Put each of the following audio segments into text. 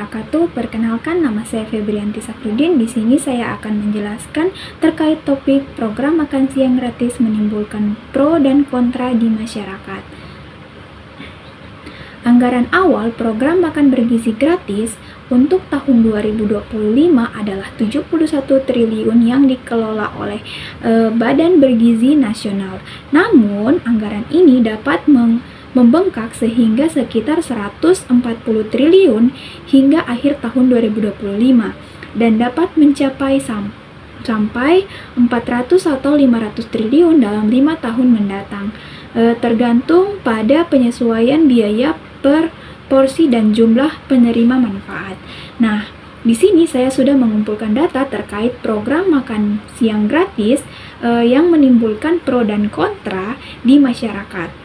wabarakatuh. Perkenalkan, nama saya Febrianti Safrudin. Di sini saya akan menjelaskan terkait topik program makan siang gratis menimbulkan pro dan kontra di masyarakat. Anggaran awal program makan bergizi gratis untuk tahun 2025 adalah 71 triliun yang dikelola oleh Badan Bergizi Nasional. Namun, anggaran ini dapat membengkak sehingga sekitar 140 triliun hingga akhir tahun 2025 dan dapat mencapai sampai 400 atau 500 triliun dalam 5 tahun mendatang, tergantung pada penyesuaian biaya per porsi dan jumlah penerima manfaat. Nah, di sini saya sudah mengumpulkan data terkait program makan siang gratis yang menimbulkan pro dan kontra di masyarakat.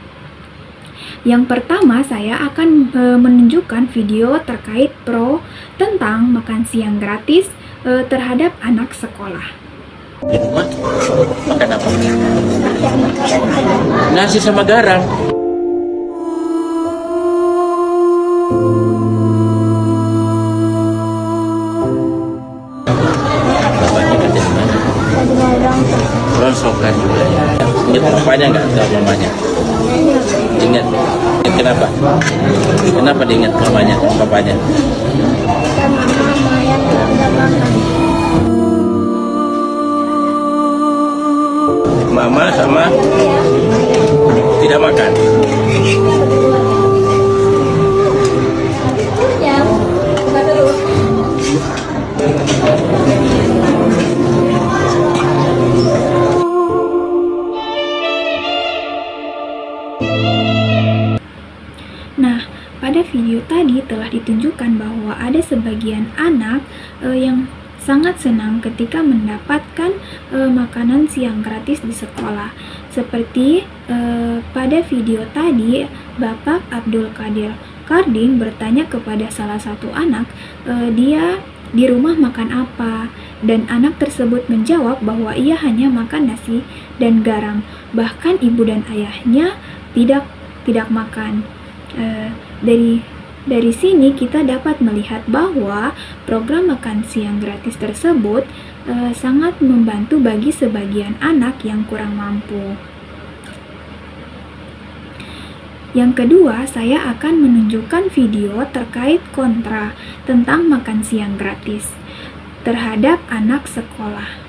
Yang pertama, saya akan menunjukkan video terkait pro tentang makan siang gratis terhadap anak sekolah. Makan apa? Nasi sama garam. Bapaknya kerja di mana? Rongsokan juga ya. Ingat bapaknya nggak atau mamanya? Ingat kenapa? Kenapa diingat mamanya, bapaknya? Sama mama yang tidak makan. Mama sama tidak makan. Ya, buka dulu. Nah, pada video tadi telah ditunjukkan bahwa ada sebagian anak yang sangat senang ketika mendapatkan makanan siang gratis di sekolah. Seperti pada video tadi, Bapak Abdul Qadir Karding bertanya kepada salah satu anak, dia di rumah makan apa? Dan anak tersebut menjawab bahwa ia hanya makan nasi dan garam. Bahkan ibu dan ayahnya tidak makan. Dari sini kita dapat melihat bahwa program makan siang gratis tersebut sangat membantu bagi sebagian anak yang kurang mampu. Yang kedua, saya akan menunjukkan video terkait kontra tentang makan siang gratis terhadap anak sekolah.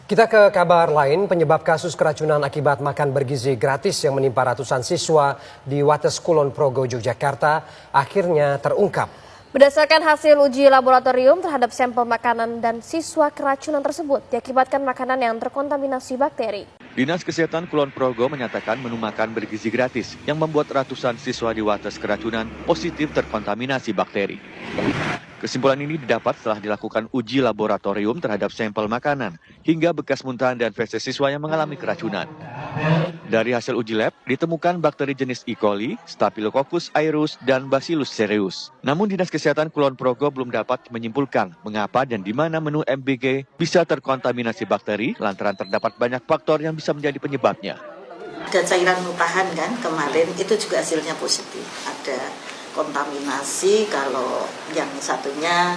Kita ke kabar lain, penyebab kasus keracunan akibat makan bergizi gratis yang menimpa ratusan siswa di Wates Kulon Progo, Yogyakarta akhirnya terungkap. Berdasarkan hasil uji laboratorium terhadap sampel makanan dan siswa, keracunan tersebut diakibatkan makanan yang terkontaminasi bakteri. Dinas Kesehatan Kulon Progo menyatakan menu makan bergizi gratis yang membuat ratusan siswa di Wates keracunan positif terkontaminasi bakteri. Kesimpulan ini didapat setelah dilakukan uji laboratorium terhadap sampel makanan hingga bekas muntahan dan feses siswa yang mengalami keracunan. Dari hasil uji lab, ditemukan bakteri jenis E. coli, Staphylococcus aureus, dan Bacillus cereus. Namun Dinas Kesehatan Kulon Progo belum dapat menyimpulkan mengapa dan di mana menu MBG bisa terkontaminasi bakteri lantaran terdapat banyak faktor yang bisa menjadi penyebabnya. Ada cairan muntahan kan kemarin, itu juga hasilnya positif. Ada kontaminasi, kalau yang satunya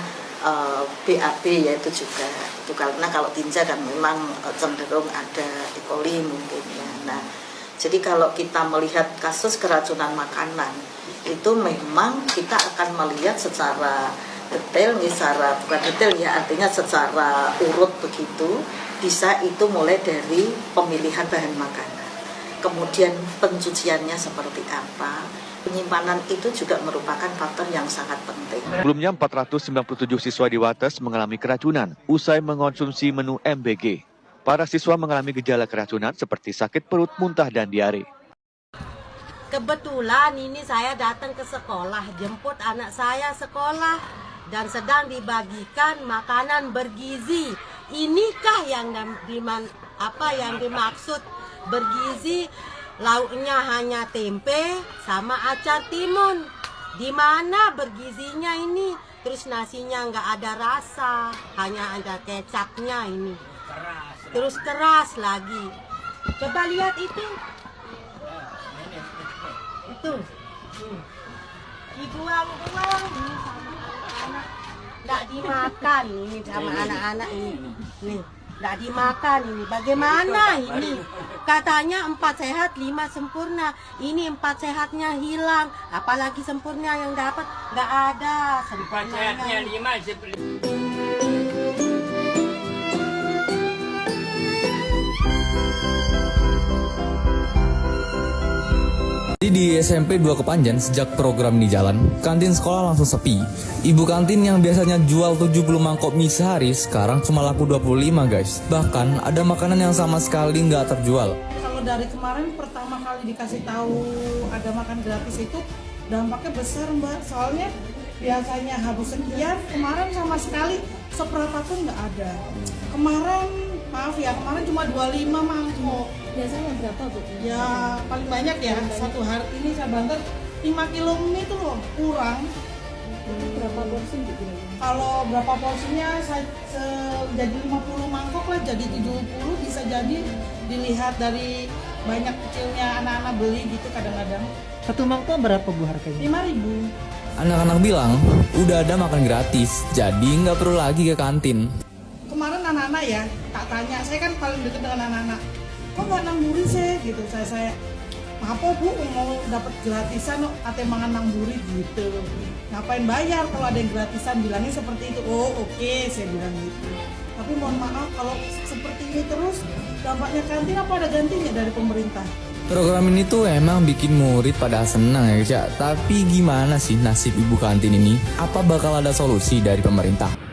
BAB yaitu juga itu, karena kalau tinja kan memang cenderung ada E. coli mungkin ya. Nah, jadi kalau kita melihat kasus keracunan makanan itu memang kita akan melihat secara detail, bukan detail ya, artinya secara urut begitu. Bisa itu mulai dari pemilihan bahan makanan, kemudian pencuciannya seperti apa. Penyimpanan itu juga merupakan faktor yang sangat penting. Sebelumnya 497 siswa di Wates mengalami keracunan usai mengonsumsi menu MBG. Para siswa mengalami gejala keracunan seperti sakit perut, muntah, dan diare. Kebetulan ini saya datang ke sekolah, jemput anak saya sekolah dan sedang dibagikan makanan bergizi. Inikah yang dimaksud bergizi? Lauknya hanya tempe sama acar timun. Di mana bergizinya ini? Terus nasinya nggak ada rasa, hanya ada kecapnya ini. Terus keras lagi. Coba lihat itu. Itu. dibuang-buang ini sama anak-anak, nggak dimakan ini sama anak-anak ini, nih nggak dimakan ini. Bagaimana ini? Katanya 4 sehat 5 sempurna, ini 4 sehatnya hilang, apalagi sempurna yang dapat nggak ada. 4 sehatnya 5 Di SMP 2 Kepanjen, sejak program ini jalan, kantin sekolah langsung sepi. Ibu kantin yang biasanya jual 70 mangkok mie sehari, sekarang cuma laku 25 guys. Bahkan ada makanan yang sama sekali nggak terjual. Kalau dari kemarin pertama kali dikasih tahu ada makan gratis itu dampaknya besar Mbak. Soalnya biasanya habis sekian, kemarin sama sekali seberapa pun nggak ada. Kemarin, maaf ya, kemarin cuma 25 mangkok. Biasanya berapa Bu? Ya paling banyak ya, satu hari ini saya banter 5 kilo mie itu loh, kurang. Berapa porsi Bu? Kalau berapa porsinya jadi 50 mangkok lah, jadi 70 bisa jadi, dilihat dari banyak kecilnya anak-anak beli gitu kadang-kadang. Satu mangkok berapa Bu harganya? 5.000. Anak-anak bilang udah ada makan gratis, jadi nggak perlu lagi ke kantin. Kemarin anak-anak ya, tak tanya, saya kan paling deket dengan anak-anak. Kok nggak namburi sih gitu, saya apa Bu mau dapat gratisan ate mangan namburi gitu, ngapain bayar kalau ada yang gratisan, bilangnya seperti itu. Oh oke, saya bilang gitu. Tapi mohon maaf kalau seperti ini terus dampaknya kantin apa ada gantinya dari pemerintah? Program ini tuh emang bikin murid pada senang ya Cak. Tapi gimana sih nasib ibu kantin ini? Apa bakal ada solusi dari pemerintah?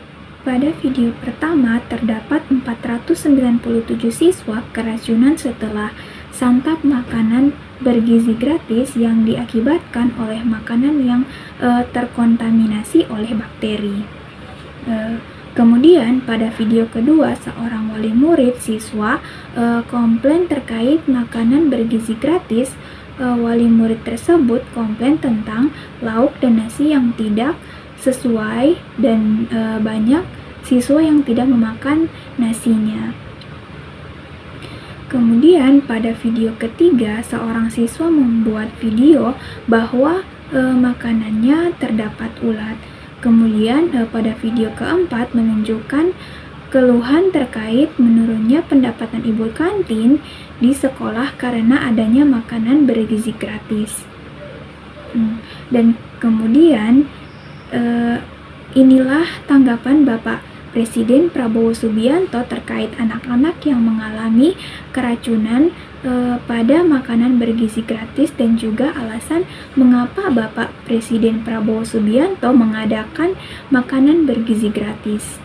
Pada video pertama, terdapat 497 siswa keracunan setelah santap makanan bergizi gratis yang diakibatkan oleh makanan yang terkontaminasi oleh bakteri. Kemudian pada video kedua, seorang wali murid siswa komplain terkait makanan bergizi gratis. Wali murid tersebut komplain tentang lauk dan nasi yang tidak sesuai dan banyak siswa yang tidak memakan nasinya. Kemudian pada video ketiga, seorang siswa membuat video bahwa makanannya terdapat ulat. Kemudian pada video keempat menunjukkan keluhan terkait menurunnya pendapatan ibu kantin di sekolah karena adanya makanan bergizi gratis. Dan kemudian inilah tanggapan Bapak Presiden Prabowo Subianto terkait anak-anak yang mengalami keracunan pada makanan bergizi gratis dan juga alasan mengapa Bapak Presiden Prabowo Subianto mengadakan makanan bergizi gratis.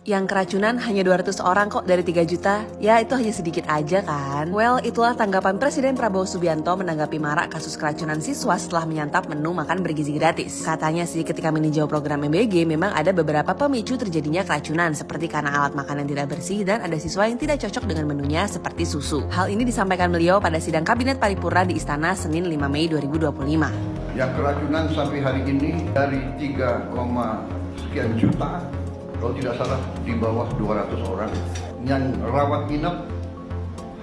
Yang keracunan hanya 200 orang kok dari 3 juta. Ya itu hanya sedikit aja kan. Well, itulah tanggapan Presiden Prabowo Subianto menanggapi marak kasus keracunan siswa setelah menyantap menu makan bergizi gratis. Katanya sih ketika meninjau program MBG memang ada beberapa pemicu terjadinya keracunan seperti karena alat makan yang tidak bersih dan ada siswa yang tidak cocok dengan menunya seperti susu. Hal ini disampaikan beliau pada sidang Kabinet Paripurna di Istana Senin 5 Mei 2025. Yang keracunan sampai hari ini dari 3, sekian juta, kalau tidak salah di bawah 200 orang. Yang rawat inap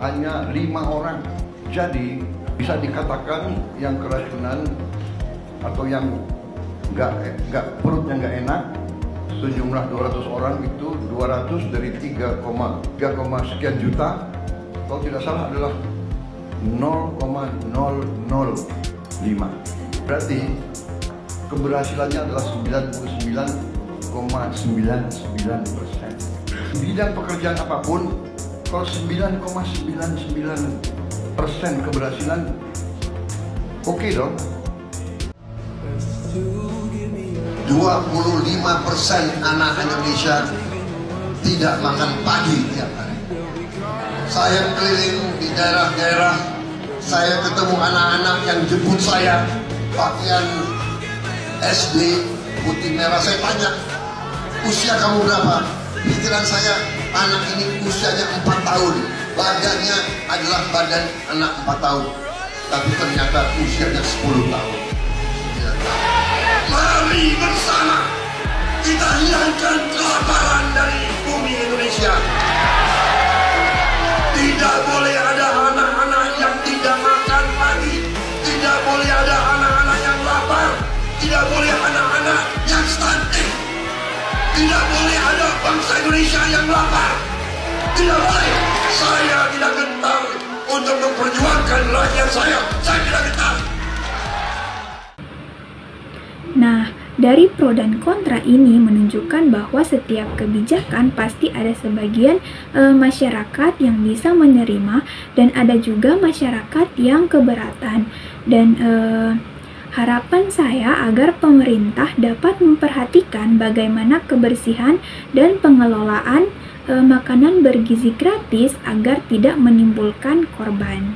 hanya 5 orang. Jadi bisa dikatakan yang keracunan atau yang nggak perutnya nggak enak sejumlah 200 orang itu 200 dari 3, sekian juta. Kalau tidak salah adalah 0,005. Berarti keberhasilannya adalah 99,99%. Bidang pekerjaan apapun, kalau 9,99% keberhasilan, oke dong. 25% anak Indonesia tidak makan pagi tiap hari. Saya keliling di daerah-daerah, saya ketemu anak-anak yang jemput saya pakaian SD putih merah. Saya tanya, usia kamu berapa? Pikiran saya, anak ini usianya 4 tahun. Badannya adalah badan anak 4 tahun. Tapi ternyata usianya 10 tahun. Ya. Mari bersama kita hilangkan kelaparan dari bumi Indonesia. Tidak boleh ada anak-anak yang tidak makan pagi. Tidak boleh ada anak-anak yang lapar. yang stunting. Tidak boleh ada bangsa Indonesia yang lapar. Tidak boleh. Saya tidak gentar untuk memperjuangkan rakyat saya. Saya tidak gentar. Nah, dari pro dan kontra ini menunjukkan bahwa setiap kebijakan pasti ada sebagian masyarakat yang bisa menerima dan ada juga masyarakat yang keberatan. Dan harapan saya agar pemerintah dapat memperhatikan bagaimana kebersihan dan pengelolaan makanan bergizi gratis agar tidak menimbulkan korban.